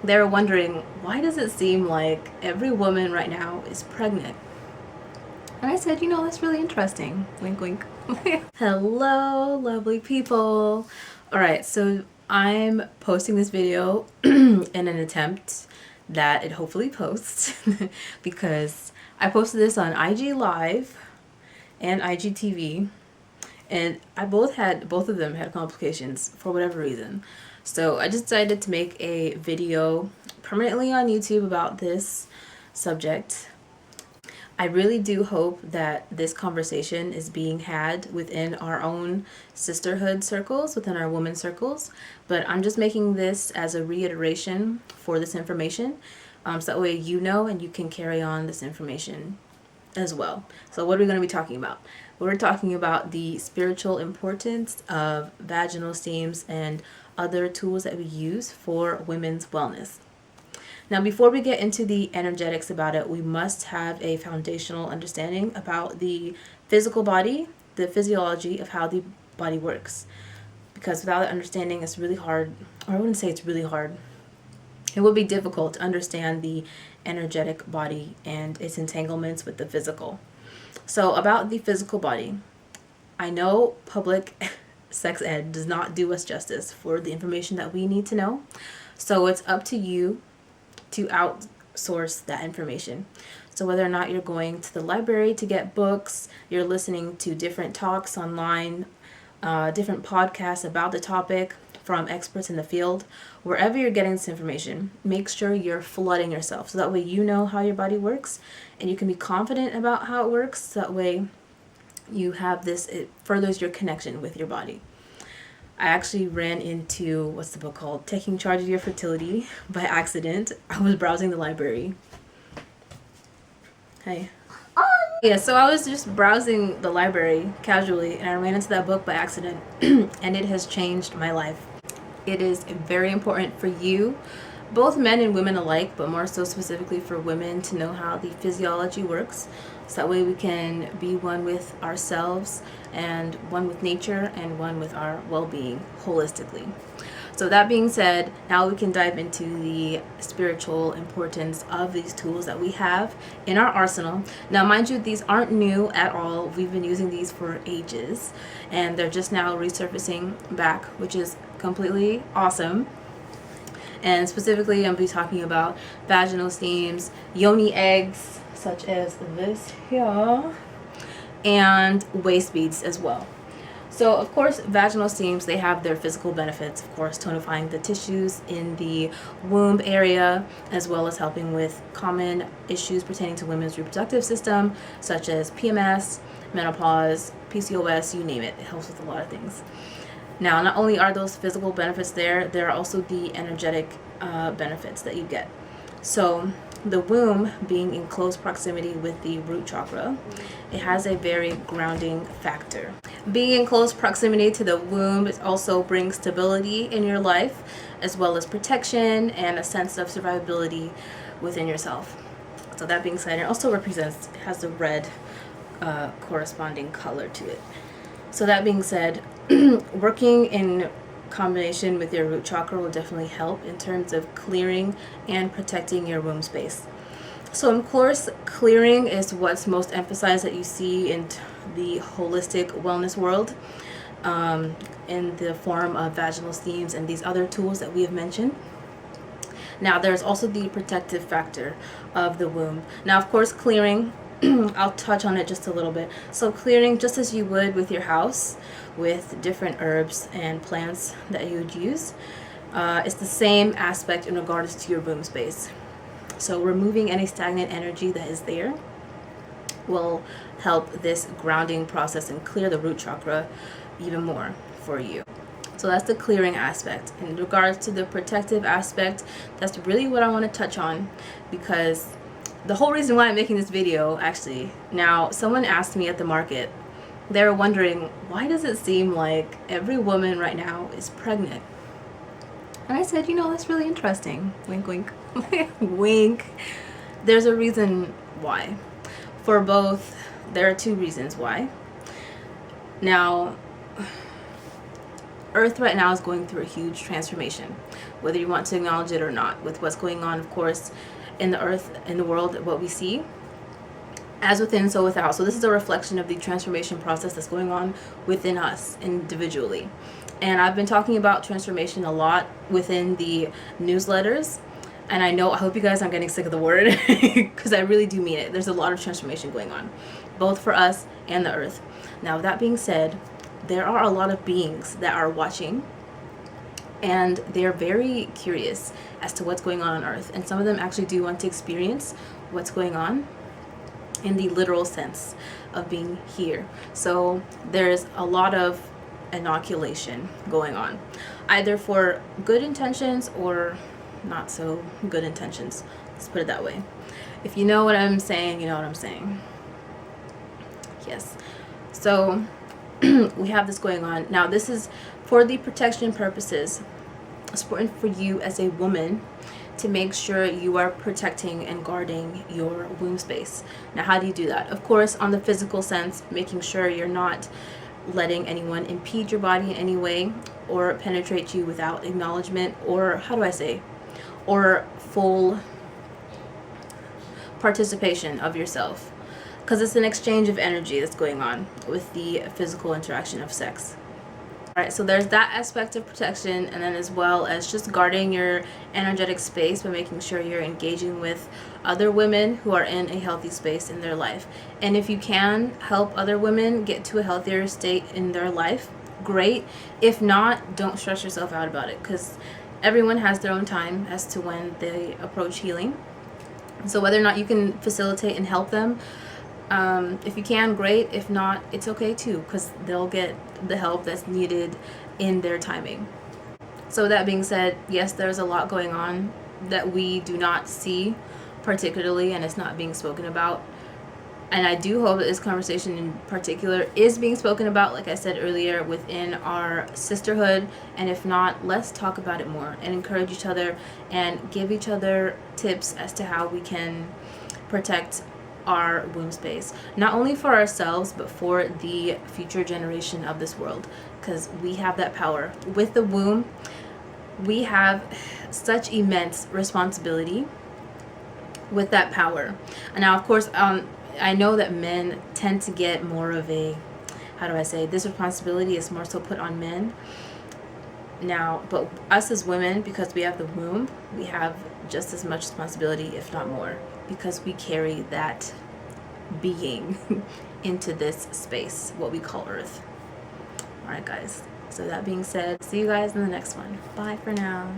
They were wondering, why does it seem like every woman right now is pregnant? And I said, that's really interesting. Wink, wink. Hello, lovely people. All right, so I'm posting this video in an attempt that it hopefully posts because I posted this on IG Live and IGTV, and both of them had complications for whatever reason. So I just decided to make a video permanently on YouTube about this subject. I really do hope that this conversation is being had within our own sisterhood circles, within our women circles, but I'm just making this as a reiteration for this information, so that way you know and you can carry on this information as well. So what are we going to be talking about? We're talking about the spiritual importance of vaginal steams and other tools that we use for women's wellness. Now, before we get into the energetics about it, we must have a foundational understanding about the physical body, the physiology of how the body works. Because without that understanding, it's really hard, or I wouldn't say it's really hard. It would be difficult to understand the energetic body and its entanglements with the physical. So about the physical body, I know public sex ed does not do us justice for the information that we need to know. So it's up to you to outsource that information. So whether or not you're going to the library to get books, you're listening to different talks online, different podcasts about the topic from experts in the field, wherever you're getting this information, make sure you're flooding yourself. So that way you know how your body works and you can be confident about how it works. So that way you have this, it furthers your connection with your body. I actually ran into, what's the book called? Taking Charge of Your Fertility by accident. I was browsing the library. Hey. Yeah, so I was just browsing the library casually and I ran into that book by accident and it has changed my life. It is very important for you, both men and women alike, but more so specifically for women, to know how the physiology works. So that way we can be one with ourselves and one with nature and one with our well-being holistically. So that being said, now we can dive into the spiritual importance of these tools that we have in our arsenal. Now, mind you, these aren't new at all. We've been using these for ages and they're just now resurfacing back, which is completely awesome. And specifically, I'm be talking about vaginal steams, yoni eggs, such as this here, and waist beads as well. So, of course, vaginal steams, they have their physical benefits, of course, tonifying the tissues in the womb area, as well as helping with common issues pertaining to women's reproductive system, such as PMS, menopause, PCOS, you name it. It helps with a lot of things. Now, not only are those physical benefits there are also the energetic benefits that you get. So the womb being in close proximity with the root chakra, it has a very grounding factor. Being in close proximity to the womb, it also brings stability in your life, as well as protection and a sense of survivability within yourself. So that being said, it also represents, it has the red corresponding color to it. So that being said, working in combination with your root chakra will definitely help in terms of clearing and protecting your womb space. So of course, clearing is what's most emphasized that you see in the holistic wellness world, in the form of vaginal steams and these other tools that we have mentioned. Now there's also the protective factor of the womb. Now of course, clearing, I'll touch on it just a little bit. So clearing, just as you would with your house, with different herbs and plants that you would use, it's the same aspect in regards to your womb space. So removing any stagnant energy that is there will help this grounding process and clear the root chakra even more for you. So that's the clearing aspect. In regards to the protective aspect, that's really what I want to touch on, because the whole reason why I'm making this video, actually, now someone asked me at the market, they were wondering, why does it seem like every woman right now is pregnant? And I said, that's really interesting. Wink, wink. Wink. There's a reason why. For both, there are two reasons why. Now, Earth right now is going through a huge transformation whether you want to acknowledge it or not, with what's going on, of course, in the earth, in the world, what we see. As within, so without. So this is a reflection of the transformation process that's going on within us individually. And I've been talking about transformation a lot within the newsletters. And I hope you guys aren't getting sick of the word, because I really do mean it. There's a lot of transformation going on, both for us and the earth. Now, that being said, there are a lot of beings that are watching, and they're very curious as to what's going on earth. And some of them actually do want to experience what's going on in the literal sense of being here. So there's a lot of inoculation going on, either for good intentions or not so good intentions. Let's put it that way. If you know what I'm saying, you know what I'm saying. Yes. So we have this going on. Now, this is for the protection purposes. It's important for you as a woman to make sure you are protecting and guarding your womb space. Now, how do you do that? Of course, on the physical sense, making sure you're not letting anyone impede your body in any way or penetrate you without acknowledgement, or how do I say, or full participation of yourself, because it's an exchange of energy that's going on with the physical interaction of sex. All right, so there's that aspect of protection, and then as well as just guarding your energetic space by making sure you're engaging with other women who are in a healthy space in their life. And if you can help other women get to a healthier state in their life, great. If not, don't stress yourself out about it, because everyone has their own time as to when they approach healing. So whether or not you can facilitate and help them, if you can, great. If not, it's okay too, because they'll get the help that's needed in their timing. So that being said, yes, there's a lot going on that we do not see particularly, and it's not being spoken about. And I do hope that this conversation in particular is being spoken about, like I said earlier, within our sisterhood. And if not, let's talk about it more and encourage each other and give each other tips as to how we can protect our womb space, not only for ourselves but for the future generation of this world, because we have that power with the womb. We have such immense responsibility with that power. And now, of course, I know that men tend to get more of a, how do I say, this responsibility is more so put on men now, but us as women, because we have the womb, we have just as much responsibility, if not more, because we carry that being into this space, what we call Earth. All right, guys. So that being said, see you guys in the next one. Bye for now.